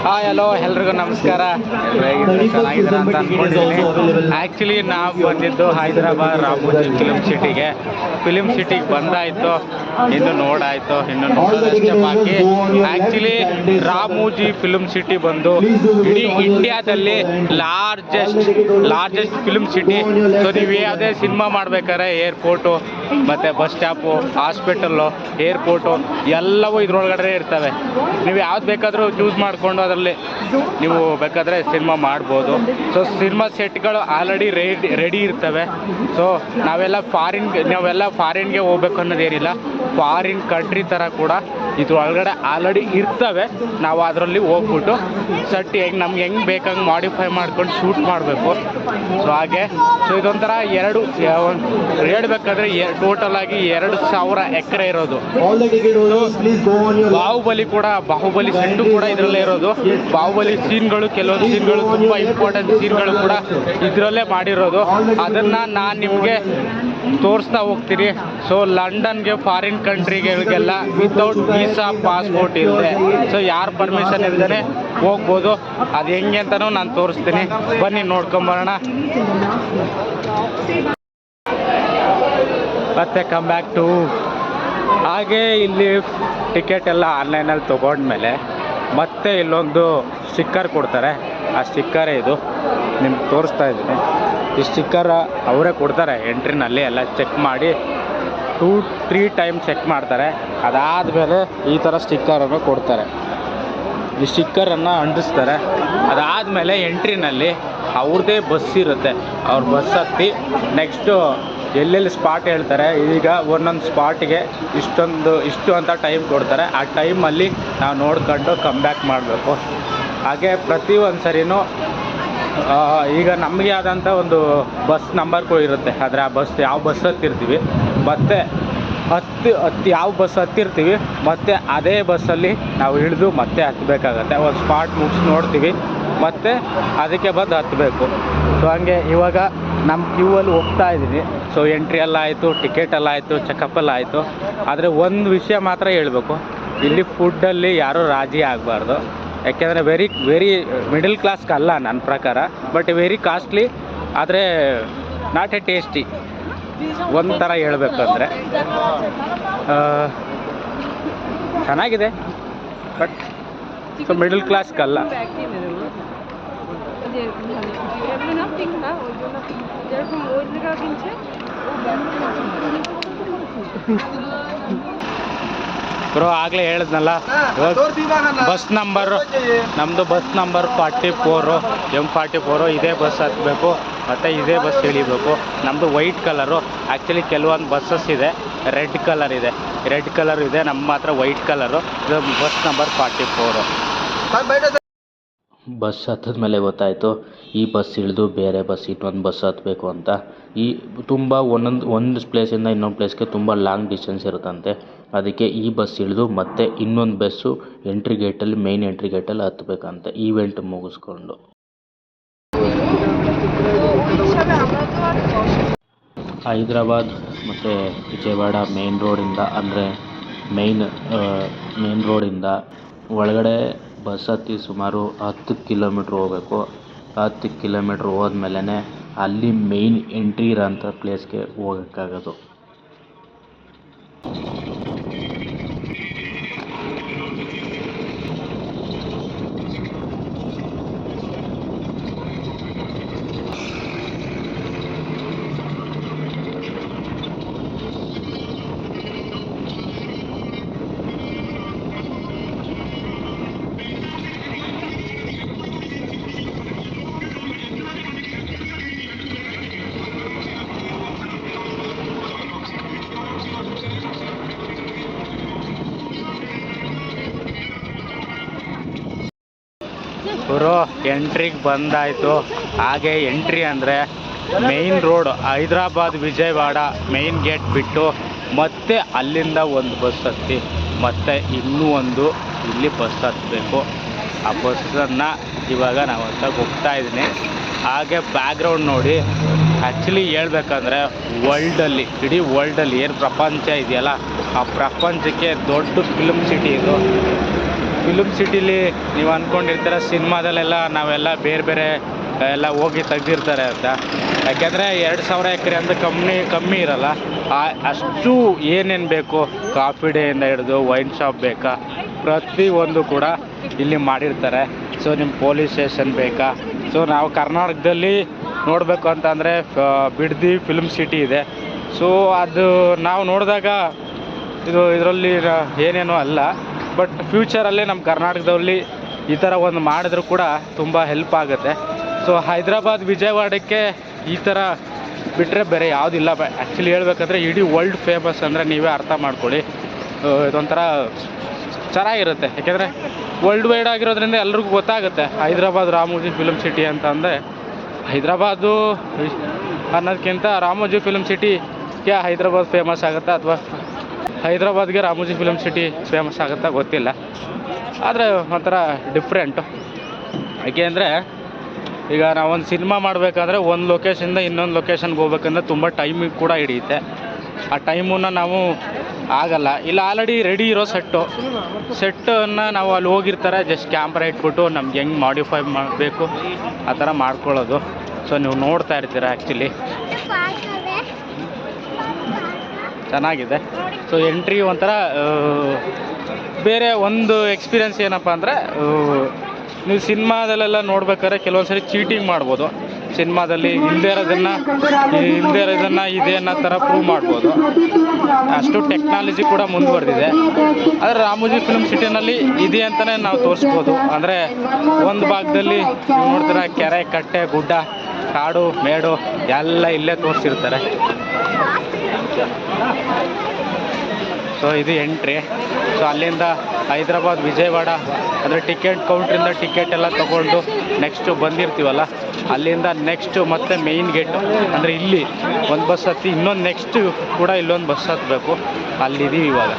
Hi hello ಎಲ್ರಿಗೂ ನಮಸ್ಕಾರ. ಎಲ್ಲರೂ ಚೆನ್ನಾಗಿದ್ದೀರಾ ಅಂತ ಅಂದ್ಕೊಂಡಿದ್ದೀನಿ. ಆ್ಯಕ್ಚುಲಿ ನಾವು ಬಂದಿದ್ದು ಹೈದರಾಬಾದ್ ರಾಮೋಜಿ ಫಿಲಿಮ್ ಸಿಟಿಗೆ ಬಂದಾಯಿತು, ಇನ್ನು ನೋಡಾಯಿತು, ಇನ್ನು ನೋಡೋದಷ್ಟೇ ಬಾಕಿ. ಆ್ಯಕ್ಚುಲಿ ರಾಮೋಜಿ ಫಿಲ್ಮ್ ಸಿಟಿ ಬಂದು ಇಡೀ ಇಂಡಿಯಾದಲ್ಲಿ ಲಾರ್ಜೆಸ್ಟ್ ಫಿಲ್ಮ್ ಸಿಟಿ. ಸೊ ನೀವು ಯಾವುದೇ ಸಿನಿಮಾ ಮಾಡ್ಬೇಕಾದ್ರೆ ಏರ್ಪೋರ್ಟು ಮತ್ತು ಬಸ್ ಸ್ಟಾಪು, ಹಾಸ್ಪಿಟಲ್ಲು, ಏರ್ಪೋರ್ಟು ಎಲ್ಲವೂ ಇದ್ರೊಳಗಡೆ ಇರ್ತವೆ. ನೀವು ಯಾವ್ದು ಬೇಕಾದರೂ ಚೂಸ್ ಮಾಡಿಕೊಂಡು ಅದರಲ್ಲಿ ನೀವು ಬೇಕಾದರೆ ಸಿನಿಮಾ ಮಾಡ್ಬೋದು. ಸೊ ಸಿನಿಮಾ ಸೆಟ್ಗಳು ಆಲ್ರೆಡಿ ರೆಡಿ ಇರ್ತವೆ. ಸೊ ನಾವೆಲ್ಲ ಫಾರಿನ್ಗೆ ಹೋಗ್ಬೇಕು ಅನ್ನೋದೇನಿಲ್ಲ, ಫಾರಿನ್ ಕಂಟ್ರಿ ಥರ ಕೂಡ ಇದ್ರೊಳಗಡೆ ಆಲ್ರೆಡಿ ಇರ್ತವೆ. ನಾವು ಅದರಲ್ಲಿ ಹೋಗ್ಬಿಟ್ಟು ನಮ್ಗೆ ಹೆಂಗೆ ಬೇಕಂಗೆ ಮಾಡಿಫೈ ಮಾಡ್ಕೊಂಡು ಶೂಟ್ ಮಾಡಬೇಕು. ಸೊ ಹಾಗೆ ಸೊ ಇದೊಂಥರ ಹೇಳ್ಬೇಕಾದ್ರೆ ಟೋಟಲ್ ಆಗಿ 2,000 ಎಕರೆ ಇರೋದು. ಬಾಹುಬಲಿ ಸೆಟ್ಟು ಕೂಡ ಇದರಲ್ಲೇ ಇರೋದು. ಬಾಹುಬಲಿ ಕೆಲವೊಂದು ಸೀನ್ಗಳು ತುಂಬ ಇಂಪಾರ್ಟೆಂಟ್ ಸೀನ್ಗಳು ಕೂಡ ಇದರಲ್ಲೇ ಮಾಡಿರೋದು. ಅದನ್ನು ನಾನು ನಿಮಗೆ ತೋರಿಸ್ತಾ ಹೋಗ್ತೀನಿ. ಸೊ ಲಂಡನ್ಗೆ, ಫಾರಿನ್ ಕಂಟ್ರಿಗಳಿಗೆಲ್ಲ ವಿತೌಟ್ ವೀಸಾ, ಪಾಸ್ಪೋರ್ಟ್ ಇಲ್ಲದೆ, ಸೊ ಯಾರು ಪರ್ಮಿಷನ್ ಇಲ್ಲದೇ ಹೋಗ್ಬೋದು. ಅದು ಹೆಂಗೆ ಅಂತಲೂ ನಾನು ತೋರಿಸ್ತೀನಿ, ಬನ್ನಿ ನೋಡ್ಕೊಂಬರೋಣ. ಮತ್ತೆ ಕಮ್ ಬ್ಯಾಕ್ ಟು ಹಾಗೆ ಇಲ್ಲಿ ಟಿಕೆಟ್ ಎಲ್ಲ ಆನ್ಲೈನಲ್ಲಿ ತೊಗೊಂಡ್ಮೇಲೆ ಮತ್ತೆ ಇಲ್ಲೊಂದು ಸ್ಟಿಕ್ಕರ್ ಕೊಡ್ತಾರೆ. ಆ ಸ್ಟಿಕ್ಕರೇ ಇದು ನಿಮ್ಗೆ ತೋರಿಸ್ತಾ ಇದ್ದೀನಿ. ಈ ಸ್ಟಿಕ್ಕರ್ ಅವರೇ ಕೊಡ್ತಾರೆ ಎಂಟ್ರಿನಲ್ಲಿ. ಎಲ್ಲ ಚೆಕ್ ಮಾಡಿ 2-3 ಟೈಮ್ ಚೆಕ್ ಮಾಡ್ತಾರೆ. ಅದಾದಮೇಲೆ ಈ ಥರ ಸ್ಟಿಕ್ಕರನ್ನು ಕೊಡ್ತಾರೆ. ಈ ಸ್ಟಿಕ್ಕರನ್ನು ಅಂಟಿಸ್ತಾರೆ. ಅದಾದಮೇಲೆ ಎಂಟ್ರಿನಲ್ಲಿ ಅವ್ರದ್ದೇ ಬಸ್ ಇರುತ್ತೆ. ಅವ್ರ ಬಸ್ ಹತ್ತಿ ನೆಕ್ಸ್ಟು ಎಲ್ಲೆಲ್ಲಿ ಸ್ಪಾಟ್ ಹೇಳ್ತಾರೆ. ಈಗ ಒಂದೊಂದು ಸ್ಪಾಟಿಗೆ ಇಷ್ಟು ಅಂತ ಟೈಮ್ ಕೊಡ್ತಾರೆ. ಆ ಟೈಮಲ್ಲಿ ನಾವು ನೋಡ್ಕೊಂಡು ಕಮ್ ಬ್ಯಾಕ್ ಮಾಡಬೇಕು. ಹಾಗೆ ಪ್ರತಿ ಒಂದು ಸರಿನೂ ಈಗ ನಮಗೆ ಆದಂಥ ಒಂದು ಬಸ್ ನಂಬರ್ಗಳು ಇರುತ್ತೆ. ಆದರೆ ಆ ಬಸ್ ಯಾವ ಬಸ್ ಹತ್ತಿರ್ತೀವಿ ಮತ್ತು ಯಾವ ಬಸ್ ಹತ್ತಿರ್ತೀವಿ ಮತ್ತು ಅದೇ ಬಸ್ಸಲ್ಲಿ ನಾವು ಇಳಿದು ಮತ್ತೆ ಹತ್ತಬೇಕಾಗತ್ತೆ. ಒಂದು ಸ್ಪಾಟ್ ಮುಗಿಸಿ ನೋಡ್ತೀವಿ, ಮತ್ತು ಅದಕ್ಕೆ ಬಂದು ಹತ್ತಬೇಕು. ಸೊ ಹಂಗೆ ಇವಾಗ ನಮ್ಮ ಕ್ಯೂವಲ್ಲಿ ಹೋಗ್ತಾ ಇದ್ದೀನಿ. ಸೊ ಎಂಟ್ರಿ ಎಲ್ಲ ಆಯಿತು, ಟಿಕೆಟ್ ಎಲ್ಲ ಆಯಿತು, ಚೆಕಪ್ಪೆಲ್ಲ ಆಯಿತು. ಆದರೆ ಒಂದು ವಿಷಯ ಮಾತ್ರ ಹೇಳಬೇಕು, ಇಲ್ಲಿ ಫುಡ್ಡಲ್ಲಿ ಯಾರೂ ರಾಜಿ ಆಗಬಾರ್ದು. ಯಾಕೆಂದರೆ ವೆರಿ ಮಿಡಲ್ ಕ್ಲಾಸ್ಗಲ್ಲ ನನ್ನ ಪ್ರಕಾರ, ಬಟ್ ವೆರಿ ಕಾಸ್ಟ್ಲಿ, ಆದರೆ ನಾಟ್ ಎ ಟೇಸ್ಟಿ. ಒಂಥರ ಹೇಳಬೇಕಂದ್ರೆ ಚೆನ್ನಾಗಿದೆ, ಬಟ್ ಸೊ ಮಿಡಲ್ ಕ್ಲಾಸ್ಗಲ್ಲ. ಬ್ರೋ ಆಗಲೇ ಹೇಳಿದ್ನಲ್ಲ, ಬಸ್ ನಂಬರು ನಮ್ಮದು ಬಸ್ ನಂಬರ್ 44 M44. ಇದೇ ಬಸ್ ಹತ್ತಬೇಕು ಮತ್ತು ಇದೇ ಬಸ್ ಇಳಿಬೇಕು. ನಮ್ಮದು ವೈಟ್ ಕಲರು. ಆ್ಯಕ್ಚುಲಿ ಕೆಲವೊಂದು ಬಸ್ಸಸ್ ಇದೆ ರೆಡ್ ಕಲರ್ ಇದೆ, ನಮ್ಮ ಮಾತ್ರ ವೈಟ್ ಕಲರು. ಇದು ಬಸ್ ನಂಬರ್ 44. ಬಸ್ ಹತ್ತಿದ ಮೇಲೆ ಗೊತ್ತಾಯಿತು ಈ ಬಸ್ ಇಳಿದು ಬೇರೆ ಇನ್ನೊಂದು ಬಸ್ ಹತ್ತಬೇಕು ಅಂತ. ತುಂಬ ಒಂದು ಪ್ಲೇಸಿಂದ ಇನ್ನೊಂದು ಪ್ಲೇಸ್ಗೆ ತುಂಬ ಲಾಂಗ್ ಡಿಸ್ಟೆನ್ಸ್ ಇರುತ್ತಂತೆ. ಅದಕ್ಕೆ ಈ ಬಸ್ ಇಳಿದು ಮತ್ತೆ ಇನ್ನೊಂದು ಬಸ್ಸು ಮೇನ್ ಎಂಟ್ರಿ ಗೇಟಲ್ಲಿ ಹತ್ತಬೇಕಂತೆ ಈವೆಂಟ್ ಮುಗಿಸ್ಕೊಂಡು. ಹೈದರಾಬಾದ್ ಮತ್ತು ವಿಜಯವಾಡ ಮೇನ್ ರೋಡಿಂದ, ಅಂದರೆ ಮೇನ್ ರೋಡಿಂದ ಒಳಗಡೆ ಬಸ್ ಹತ್ತಿ ಸುಮಾರು 10 ಕಿಲೋಮೀಟ್ರ್ ಹೋಗಬೇಕು. 10 ಕಿಲೋಮೀಟ್ರ್ ಹೋದ್ಮೇಲೆ ಅಲ್ಲಿ ಮೇಯ್ನ್ ಎಂಟ್ರಿ ಇರೋಂಥ ಪ್ಲೇಸ್ಗೆ ಹೋಗೋಕ್ಕಾಗೋದು. ಬ್ರೋ ಎಂಟ್ರಿಗೆ ಬಂದಾಯಿತು. ಹಾಗೆ ಎಂಟ್ರಿ ಅಂದರೆ main road Hyderabad Vijayawada main gate ಬಿಟ್ಟು ಮತ್ತೆ ಅಲ್ಲಿಂದ ಒಂದು ಬಸ್ ಹತ್ತಿ ಮತ್ತೆ ಇನ್ನೂ ಒಂದು ಇಲ್ಲಿ ಬಸ್ ಹತ್ತಬೇಕು. ಆ ಬಸ್ಸನ್ನು ಇವಾಗ ನಾವು ಅಂತ ಹೋಗ್ತಾ ಇದ್ದೀನಿ. ಹಾಗೆ ಬ್ಯಾಕ್ಗ್ರೌಂಡ್ ನೋಡಿ, ಆ್ಯಕ್ಚುಲಿ ಹೇಳ್ಬೇಕಂದ್ರೆ ಇಡೀ ವರ್ಲ್ಡಲ್ಲಿ ಏನು ಪ್ರಪಂಚ ಇದೆಯಲ್ಲ, ಆ ಪ್ರಪಂಚಕ್ಕೆ ದೊಡ್ಡ ಫಿಲ್ಮ್ ಸಿಟಿ ಇದು. ಫಿಲ್ಮ್ ಸಿಟಿಲಿ ನೀವು ಅಂದ್ಕೊಂಡಿರ್ತೀರ ಸಿನಿಮಾದಲ್ಲೆಲ್ಲ ನಾವೆಲ್ಲ ಬೇರೆ ಬೇರೆ ಎಲ್ಲ ಹೋಗಿ ತೆಗ್ದಿರ್ತಾರೆ ಅಂತ. ಯಾಕೆಂದರೆ 2,000 ಎಕರೆ ಅಂದರೆ ಕಮ್ಮಿ ಇರಲ್ಲ. ಅಷ್ಟು ಏನೇನು ಬೇಕು, ಕಾಫಿ ಡೇಯಿಂದ ಹಿಡಿದು ವೈನ್ ಶಾಪ್ ಬೇಕಾ, ಪ್ರತಿಯೊಂದು ಕೂಡ ಇಲ್ಲಿ ಮಾಡಿರ್ತಾರೆ. ಸೊ ನಿಮ್ಮ ಪೊಲೀಸ್ ಸ್ಟೇಷನ್ ಬೇಕಾ, ಸೊ ನಾವು ಕರ್ನಾಟಕದಲ್ಲಿ ನೋಡಬೇಕು ಅಂತಂದರೆ ಬಿಡದಿ ಫಿಲ್ಮ್ ಸಿಟಿ ಇದೆ. ಸೊ ಅದು ನಾವು ನೋಡಿದಾಗ ಇದರಲ್ಲಿ ಏನೇನೋ ಅಲ್ಲ, ಬಟ್ ಫ್ಯೂಚರಲ್ಲಿ ನಮ್ಮ ಕರ್ನಾಟಕದಲ್ಲಿ ಈ ಥರ ಒಂದು ಮಾಡಿದ್ರು ಕೂಡ ತುಂಬ ಹೆಲ್ಪ್ ಆಗುತ್ತೆ. ಸೊ ಹೈದ್ರಾಬಾದ್ ವಿಜಯವಾಡಕ್ಕೆ ಈ ಥರ ಬಿಟ್ಟರೆ ಬೇರೆ ಯಾವುದಿಲ್ಲ. ಆ್ಯಕ್ಚುಲಿ ಹೇಳ್ಬೇಕಂದ್ರೆ ಇಡೀ ವರ್ಲ್ಡ್ ಫೇಮಸ್ ಅಂದರೆ ನೀವೇ ಅರ್ಥ ಮಾಡ್ಕೊಳ್ಳಿ. ಇದೊಂಥರ ಚೆನ್ನಾಗಿರುತ್ತೆ, ಯಾಕೆಂದರೆ ವರ್ಲ್ಡ್ ವೈಡ್ ಆಗಿರೋದ್ರಿಂದ ಎಲ್ರಿಗೂ ಗೊತ್ತಾಗುತ್ತೆ ಹೈದ್ರಾಬಾದ್ ರಾಮೋಜಿ ಫಿಲ್ಮ್ ಸಿಟಿ ಅಂತ. ಅಂದರೆ ಹೈದ್ರಾಬಾದು ಅನ್ನೋದಕ್ಕಿಂತ ರಾಮೋಜಿ ಫಿಲ್ಮ್ ಸಿಟಿಗೆ ಹೈದ್ರಾಬಾದ್ ಫೇಮಸ್ ಆಗುತ್ತಾ ಅಥವಾ ಹೈದ್ರಾಬಾದ್ಗೆ ರಾಮೋಜಿ ಫಿಲ್ಮ್ ಸಿಟಿ ಫೇಮಸ್ ಆಗುತ್ತಾ ಗೊತ್ತಿಲ್ಲ. ಆದರೆ ಒಂಥರ ಡಿಫ್ರೆಂಟು. ಯಾಕೆ ಅಂದರೆ ಈಗ ನಾವೊಂದು ಸಿನಿಮಾ ಮಾಡಬೇಕಾದ್ರೆ ಒಂದು ಲೊಕೇಶನಿಂದ ಇನ್ನೊಂದು ಲೊಕೇಶನ್ಗೆ ಹೋಗ್ಬೇಕಂದ್ರೆ ತುಂಬ ಟೈಮಿಗೆ ಕೂಡ ಹಿಡಿಯುತ್ತೆ. ಆ ಟೈಮನ್ನು ನಾವು ಆಗಲ್ಲ. ಇಲ್ಲ ಆಲ್ರೆಡಿ ರೆಡಿ ಇರೋ ಸೆಟ್ಟನ್ನು ನಾವು ಅಲ್ಲಿ ಹೋಗಿರ್ತಾರೆ, ಜಸ್ಟ್ ಕ್ಯಾಮ್ರಾ ಇಟ್ಬಿಟ್ಟು ನಮ್ಗೆ ಹೆಂಗೆ ಮಾಡಿಫೈ ಮಾಡಬೇಕು ಆ ಥರ ಮಾಡ್ಕೊಳ್ಳೋದು. ಸೊ ನೀವು ನೋಡ್ತಾ ಇರ್ತೀರ. ಆ್ಯಕ್ಚುಲಿ ಚೆನ್ನಾಗಿದೆ. ಸೊ ಎಂಟ್ರಿ ಒಂಥರ ಬೇರೆ ಒಂದು ಎಕ್ಸ್ಪೀರಿಯನ್ಸ್ ಏನಪ್ಪ ಅಂದರೆ, ನೀವು ಸಿನಿಮಾದಲ್ಲೆಲ್ಲ ನೋಡ್ಬೇಕಾದ್ರೆ ಕೆಲವೊಂದು ಸರಿ ಚೀಟಿಂಗ್ ಮಾಡ್ಬೋದು. ಸಿನಿಮಾದಲ್ಲಿ ಇಲ್ಲದೇ ಇರೋದನ್ನು ಇದೆ ಅನ್ನೋ ಥರ ಪ್ರೂವ್ ಮಾಡ್ಬೋದು. ಅಷ್ಟು ಟೆಕ್ನಾಲಜಿ ಕೂಡ ಮುಂದುವರೆದಿದೆ. ಆದರೆ ರಾಮೋಜಿ ಫಿಲ್ಮ್ ಸಿಟಿನಲ್ಲಿ ಇದೆ ಅಂತಲೇ ನಾವು ತೋರಿಸ್ಬೋದು. ಅಂದರೆ ಒಂದು ಭಾಗದಲ್ಲಿ ನೀವು ನೋಡ್ತೀರ, ಕೆರೆ, ಕಟ್ಟೆ, ಗುಡ್ಡ, ಕಾಡು, ಮೇಡು ಎಲ್ಲ ಇಲ್ಲೇ ತೋರಿಸಿರ್ತಾರೆ. ಸೊ ಇದು ಎಂಟ್ರಿ. ಸೊ ಅಲ್ಲಿಂದ ಹೈದ್ರಾಬಾದ್ ವಿಜಯವಾಡ ಅಂದರೆ ಟಿಕೆಟ್ ಕೌಂಟ್ರಿಂದ ಟಿಕೆಟ್ ಎಲ್ಲ ತೊಗೊಂಡು ನೆಕ್ಸ್ಟು ಬಂದಿರ್ತೀವಲ್ಲ, ಅಲ್ಲಿಂದ ನೆಕ್ಸ್ಟು ಮತ್ತೆ ಮೇಯ್ನ್ ಗೇಟು ಅಂದರೆ ಇಲ್ಲಿ ಒಂದು ಬಸ್ ಹತ್ತಿ ಇನ್ನೊಂದು ನೆಕ್ಸ್ಟು ಕೂಡ ಇಲ್ಲೊಂದು ಬಸ್ ಹತ್ತಬೇಕು. ಅಲ್ಲಿದ್ದೀವಿ ಇವಾಗ.